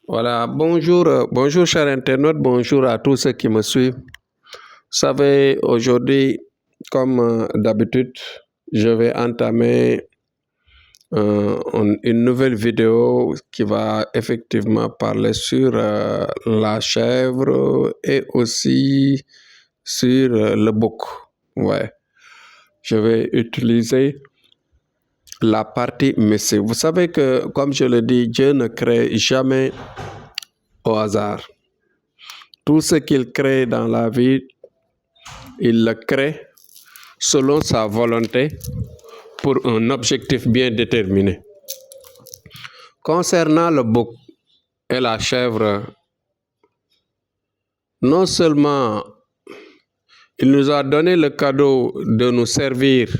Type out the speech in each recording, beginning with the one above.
Voilà, bonjour, bonjour chers internautes, bonjour à tous ceux qui me suivent. Vous savez, aujourd'hui, comme d'habitude, je vais entamer une nouvelle vidéo qui va effectivement parler sur la chèvre et aussi sur le bouc. Ouais, je vais utiliser la partie missive. Vous savez que, comme je le dis, Dieu ne crée jamais au hasard. Tout ce qu'il crée dans la vie, il le crée selon sa volonté pour un objectif bien déterminé. Concernant le bouc et la chèvre, non seulement il nous a donné le cadeau de nous servir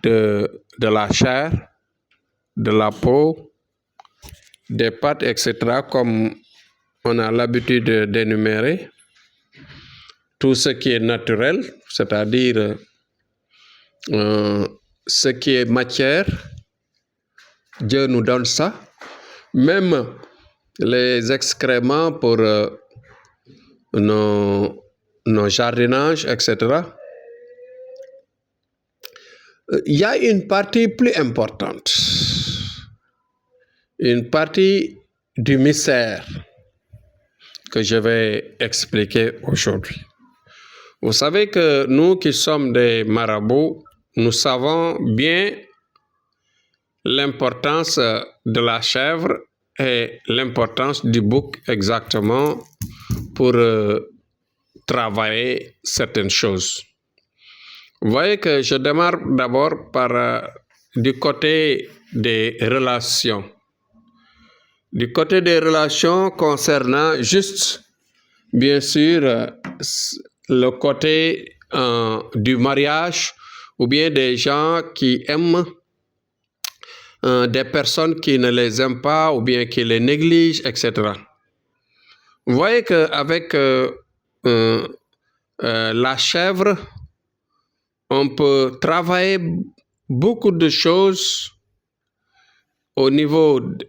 de la chair, de la peau, des pattes, etc., comme on a l'habitude d'énumérer, tout ce qui est naturel, c'est-à-dire ce qui est matière, Dieu nous donne ça. Même les excréments pour nos jardinages, etc. Il y a une partie plus importante, une partie du mystère que je vais expliquer aujourd'hui. Vous savez que nous qui sommes des marabouts, nous savons bien l'importance de la chèvre et l'importance du bouc exactement pour travailler certaines choses. Vous voyez que je démarre d'abord par du côté des relations. Du côté des relations concernant juste, bien sûr, le côté du mariage ou bien des gens qui aiment des personnes qui ne les aiment pas ou bien qui les négligent, etc. Vous voyez qu'avec la chèvre, on peut travailler beaucoup de choses au niveau de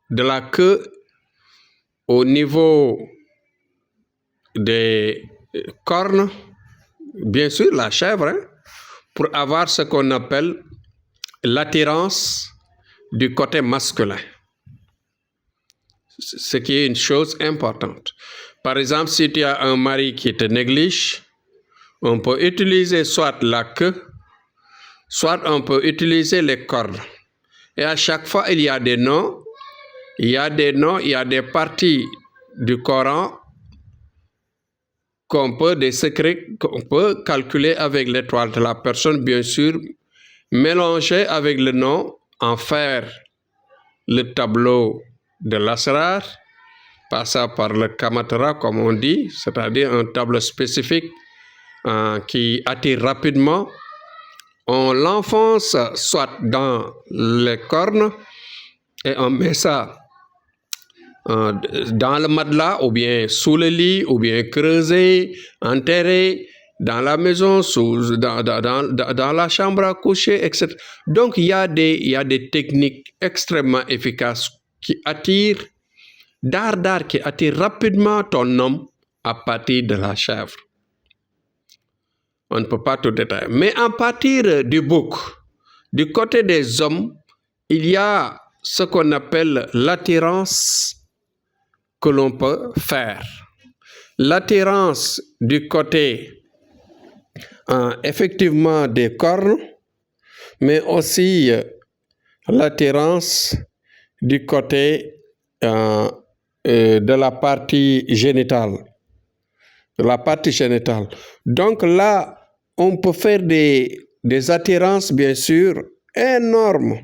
la queue, au niveau des cornes, bien sûr la chèvre, hein, pour avoir ce qu'on appelle l'attirance du côté masculin. Ce qui est une chose importante. Par exemple, si tu as un mari qui te néglige, on peut utiliser soit la queue, soit on peut utiliser les cornes. Et à chaque fois, il y a des noms, il y a des parties du Coran des secrets qu'on peut calculer avec l'étoile de la personne, bien sûr, mélanger avec le nom, en faire le tableau de l'Asrar, passer par le Kamatara, comme on dit, c'est-à-dire un tableau spécifique qui attire rapidement. On l'enfonce soit dans les cornes et on met ça dans le matelas ou bien sous le lit ou bien creusé, enterré dans la maison, dans la chambre à coucher, etc. Donc il y a des techniques extrêmement efficaces qui attirent qui attire rapidement ton homme à partir de la chèvre. On ne peut pas tout détailler. Mais à partir du bouc, du côté des hommes, il y a ce qu'on appelle l'attirance que l'on peut faire. L'attirance du côté, effectivement, des cornes, mais aussi l'attirance du côté de la partie génitale. Donc là, on peut faire des attirances, bien sûr, énormes,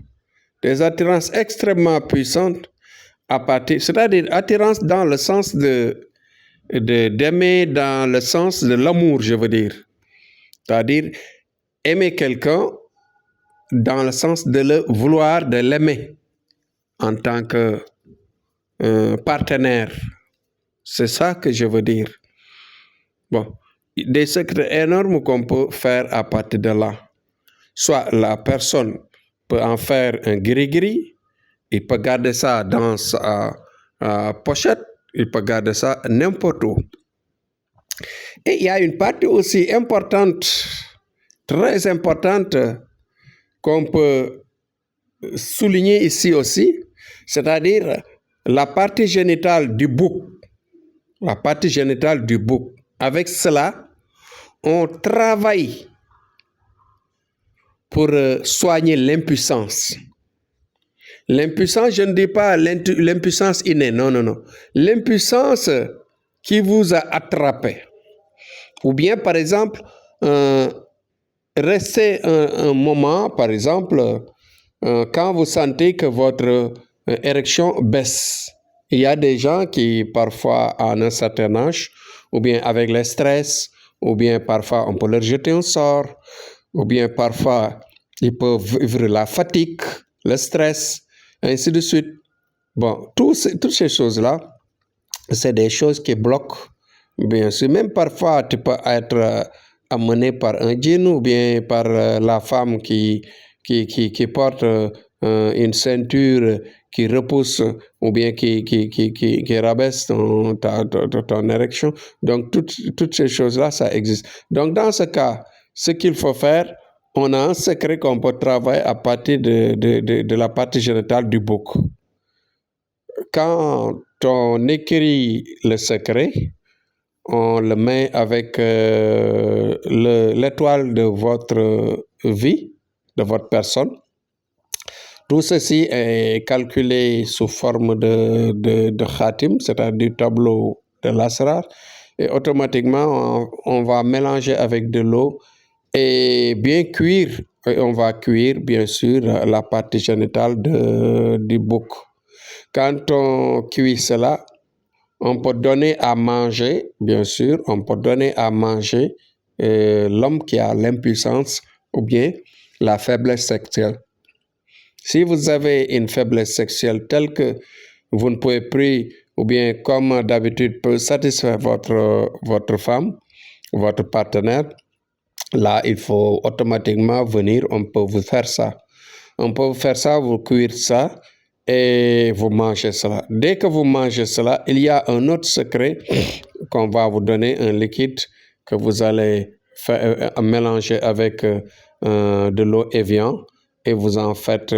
des attirances extrêmement puissantes, c'est-à-dire attirance dans le sens d'aimer, dans le sens de l'amour, je veux dire. C'est-à-dire aimer quelqu'un dans le sens de le vouloir, de l'aimer en tant que partenaire. C'est ça que je veux dire. Bon, des secrets énormes qu'on peut faire à partir de là. Soit la personne peut en faire un gris-gris, Il peut garder ça dans sa pochette, il peut garder ça n'importe où. Et il y a une partie aussi importante, très importante, qu'on peut souligner ici aussi, c'est-à-dire la partie génitale du bouc. La partie génitale du bouc. Avec cela, on travaille pour soigner l'impuissance. L'impuissance, je ne dis pas l'impuissance innée, non, non, non. L'impuissance qui vous a attrapé. Ou bien, par exemple, restez un moment, par exemple, quand vous sentez que votre érection baisse. Il y a des gens qui, parfois, à un certain âge, ou bien avec le stress, ou bien parfois on peut leur jeter un sort, ou bien parfois ils peuvent vivre la fatigue, le stress, ainsi de suite. Bon, toutes ces choses-là, c'est des choses qui bloquent, bien sûr. Même parfois, tu peux être amené par un djinn ou bien par la femme qui porte une ceinture qui repousse ou bien qui rabaisse ton érection. Donc, toutes ces choses-là, ça existe. Donc, dans ce cas, ce qu'il faut faire, on a un secret qu'on peut travailler à partir de la partie génitale du bouc. Quand on écrit le secret, on le met avec l'étoile de votre vie, de votre personne. Tout ceci est calculé sous forme de khatim, c'est-à-dire du tableau de l'asrar. Et automatiquement, on va mélanger avec de l'eau et bien cuire. Et on va cuire, bien sûr, la partie génitale du bouc. Quand on cuit cela, on peut donner à manger, bien sûr, on peut donner à manger l'homme qui a l'impuissance ou bien la faiblesse sexuelle. Si vous avez une faiblesse sexuelle telle que vous ne pouvez plus, ou bien comme d'habitude, peut satisfaire votre femme, votre partenaire, là, il faut automatiquement venir, on peut vous faire ça. On peut vous faire ça, vous cuire ça et vous mangez cela. Dès que vous mangez cela, il y a un autre secret qu'on va vous donner, un liquide que vous allez mélanger avec de l'eau Evian et vous en faites,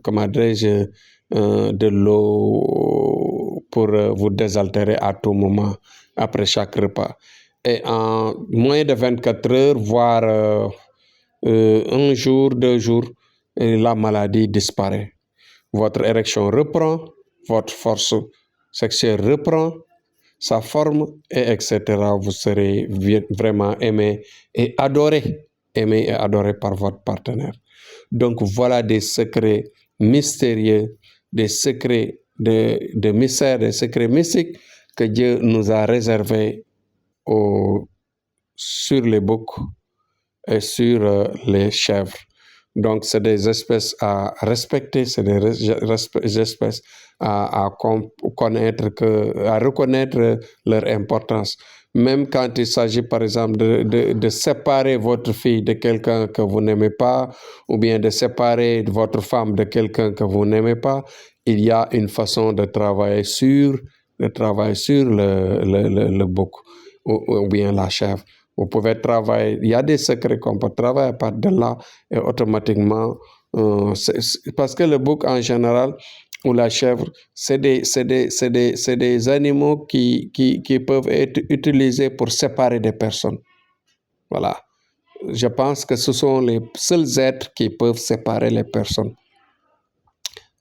comment dirais-je, de l'eau pour vous désaltérer à tout moment après chaque repas. Et en moins de 24 heures, voire un jour, 2 jours, la maladie disparaît. Votre érection reprend, votre force sexuelle reprend sa forme, et etc. Vous serez vraiment aimé et adoré par votre partenaire. Donc voilà des secrets mystérieux, des secrets de mystère, des secrets mystiques que Dieu nous a réservés sur les boucs et sur les chèvres. Donc, c'est des espèces à respecter, c'est des espèces à connaître, à reconnaître leur importance. Même quand il s'agit, par exemple, de séparer votre fille de quelqu'un que vous n'aimez pas, ou bien de séparer votre femme de quelqu'un que vous n'aimez pas, il y a une façon de travailler sur le bouc ou bien la chèvre. Vous pouvez travailler, il y a des secrets qu'on peut travailler à partir de là et automatiquement, parce que le bouc en général ou la chèvre, c'est des animaux qui peuvent être utilisés pour séparer des personnes. Voilà. Je pense que ce sont les seuls êtres qui peuvent séparer les personnes.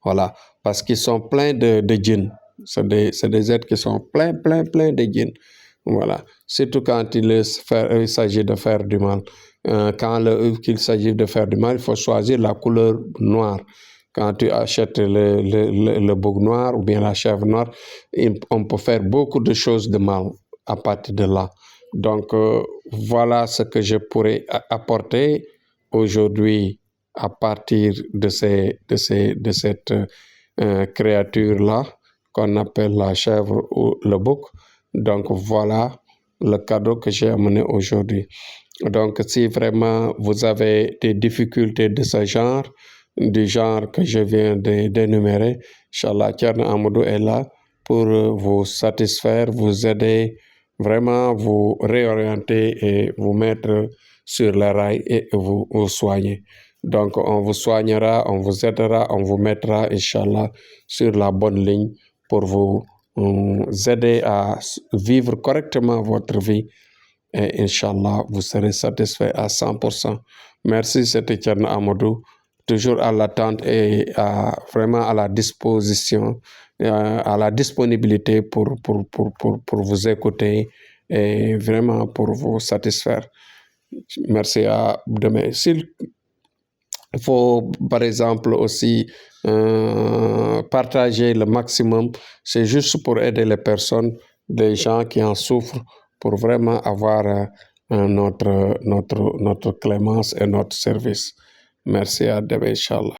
Voilà. Parce qu'ils sont pleins de djinns. C'est des êtres qui sont pleins de djinns. Voilà, surtout quand il s'agit de faire du mal. Quand il s'agit de faire du mal, il faut choisir la couleur noire. Quand tu achètes le bouc noir ou bien la chèvre noire, on peut faire beaucoup de choses de mal à partir de là. Donc, voilà ce que je pourrais apporter aujourd'hui à partir de cette créature-là qu'on appelle la chèvre ou le bouc. Donc voilà le cadeau que j'ai amené aujourd'hui. Donc si vraiment vous avez des difficultés de ce genre, du genre que je viens d'énumérer, Inch'Allah, Thierno Amadou est là pour vous satisfaire, vous aider, vraiment vous réorienter et vous mettre sur les rails et vous soigner. Donc, on vous soignera, on vous aidera, on vous mettra, Inch'Allah, sur la bonne ligne pour vous aider à vivre correctement votre vie. Et Inch'Allah, vous serez satisfait à 100%. Merci, c'était Thierno Amadou, toujours à l'attente et vraiment à la disposition, à la disponibilité pour vous écouter et vraiment pour vous satisfaire. Merci à demain. S'il faut, par exemple, aussi partager le maximum, c'est juste pour aider les personnes, les gens qui en souffrent, pour vraiment avoir notre clémence et notre service. Merci à demain, Inch'Allah.